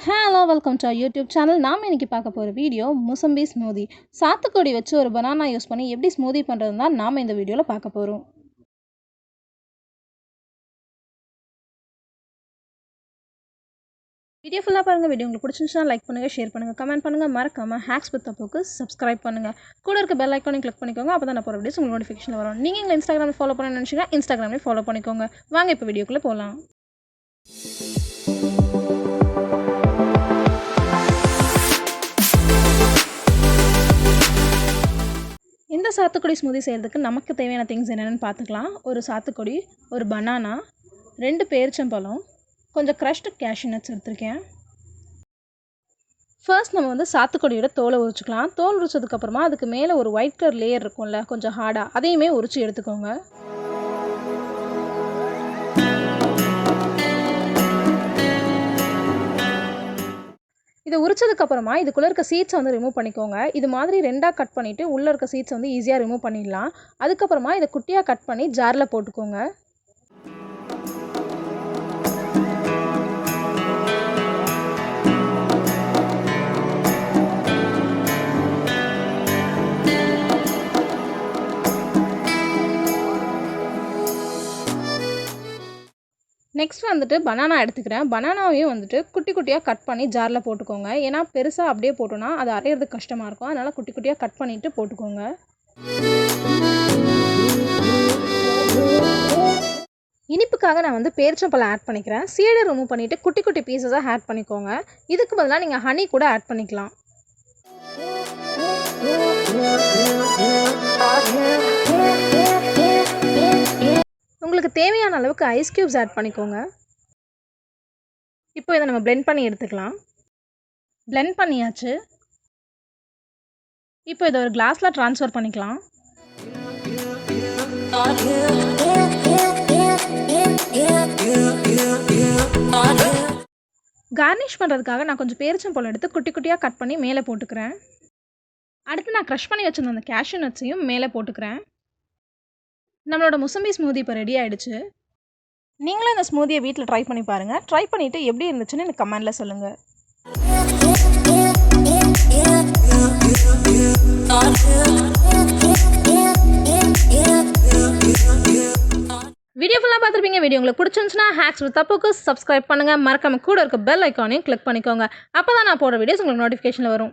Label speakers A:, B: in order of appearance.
A: Hello welcome to YouTube channel. நாம் இன்றைக்கி பார்க்க போகிற வீடியோ முசம்பி ஸ்மூதி. சாத்துக்குடி வச்சு ஒரு பனானா யூஸ் பண்ணி எப்படி ஸ்மூதி பண்ணுறது தான் நாம் இந்த வீடியோவில் பார்க்க போகிறோம். வீடியோ ஃபுல்லாக பாருங்கள். வீடியோ உங்களுக்கு பிடிச்சிருந்துச்சுன்னா லைக் பண்ணுங்கள், ஷேர் பண்ணுங்கள், கமெண்ட் பண்ணுங்கள். மறக்காமல் ஹேக்ஸ் வித் அப்புக்கு சப்ஸ்கிரைப் பண்ணுங்கள். கூட இருக்க பெல் ஐக்கானையும் கிளிக் பண்ணிக்கோங்க. அப்போ தான் நான் போகிற வீடியோஸ் உங்களுக்கு நோட்டிஃபிகேஷன் வரும். நீங்கள் எங்களை இன்ஸ்டாகிராமில் ஃபாலோ பண்ண நினச்சிங்கன்னா இன்ஸ்டாகிராமில் ஃபாலோ பண்ணிக்கோங்க. வாங்க இப்போ வீடியோக்குள்ளே போகலாம். இந்த சாத்துக்குடி ஸ்மூதி செய்கிறதுக்கு நமக்கு தேவையான திங்ஸ் என்னென்னு பார்த்துக்கலாம். ஒரு சாத்துக்குடி, ஒரு பனானா, 2 பேரிச்சம்பழம், கொஞ்சம் க்ரஷ்டு கேஷ்யூ நட்ஸ் எடுத்துருக்கேன். ஃபர்ஸ்ட் நம்ம சாத்துக்குடியோட தோலை உரிச்சிக்கலாம். தோல் உரிச்சதுக்கப்புறமா அதுக்கு மேலே ஒரு ஒயிட் கலர் லேயர் இருக்கும்ல, கொஞ்சம் ஹார்டாக, அதையுமே உரிச்சு எடுத்துக்கோங்க. இதை உரிச்சதுக்கப்புறமா இதுக்குள்ளே இருக்க சீட்ஸை ரிமூவ் பண்ணிக்கோங்க. இது மாதிரி 2ஆக கட் பண்ணிவிட்டு உள்ளே இருக்க சீட்ஸ் ஈஸியாக ரிமூவ் பண்ணிடலாம். அதுக்கப்புறமா இதை குட்டியாக கட் பண்ணி ஜாரில் போட்டுக்கோங்க. நெக்ஸ்ட் பனானா எடுத்துக்கிறேன். பனானாவையும் குட்டி குட்டியாக கட் பண்ணி ஜாரில் போட்டுக்கோங்க. ஏன்னா பெருசாக அப்படியே போட்டோன்னா அது அரையிறதுக்கு கஷ்டமாக இருக்கும். அதனால் குட்டி குட்டியாக கட் பண்ணிவிட்டு போட்டுக்கோங்க. இனிப்புக்காக நான் பேரிச்சம்பழம் ஆட் பண்ணிக்கிறேன். சீடை ரிமூவ் பண்ணிவிட்டு குட்டி குட்டி பீசஸாக ஆட் பண்ணிக்கோங்க. இதுக்கு பதிலாக நீங்கள் ஹனி கூட ஆட் பண்ணிக்கலாம். உங்களுக்கு தேவையான அளவுக்கு ஐஸ் க்யூப்ஸ் ஆட் பண்ணிக்கோங்க. இப்போ இதை நம்ம பிளெண்ட் பண்ணி எடுத்துக்கலாம். பிளெண்ட் பண்ணியாச்சு. இப்போ இதை ஒரு கிளாஸில் ட்ரான்ஸ்ஃபர் பண்ணிக்கலாம். கார்னிஷ் பண்ணுறதுக்காக நான் கொஞ்சம் பேரிச்சம்பழம் எடுத்து குட்டி குட்டியாக கட் பண்ணி மேலே போட்டுக்கிறேன். அடுத்து நான் க்ரஷ் பண்ணி வச்சுருந்த அந்த கேஷ்யூ நட்ஸையும் மேலே போட்டுக்கிறேன். நம்மளோட முசம்பி ஸ்மூதி இப்போ ரெடி ஆகிடுச்சு. நீங்களும் இந்த ஸ்மூதியை வீட்டில் ட்ரை பண்ணி பாருங்கள். ட்ரை பண்ணிவிட்டு எப்படி இருந்துச்சுன்னு எனக்கு கமெண்டில் சொல்லுங்கள். வீடியோ ஃபுல்லாக பார்த்துருப்பீங்க. வீடியோ உங்களுக்கு பிடிச்சிருந்துச்சுன்னா ஹேக்ஸ் வித் அப்புக்கு சப்ஸ்கிரைப் பண்ணுங்கள். மறக்காமல் கூட இருக்க பெல் ஐக்கானையும் கிளிக் பண்ணிக்கோங்க. அப்போ தான் நான் போடுற வீடியோஸ் உங்களுக்கு நோட்டிஃபிகேஷனில் வரும்.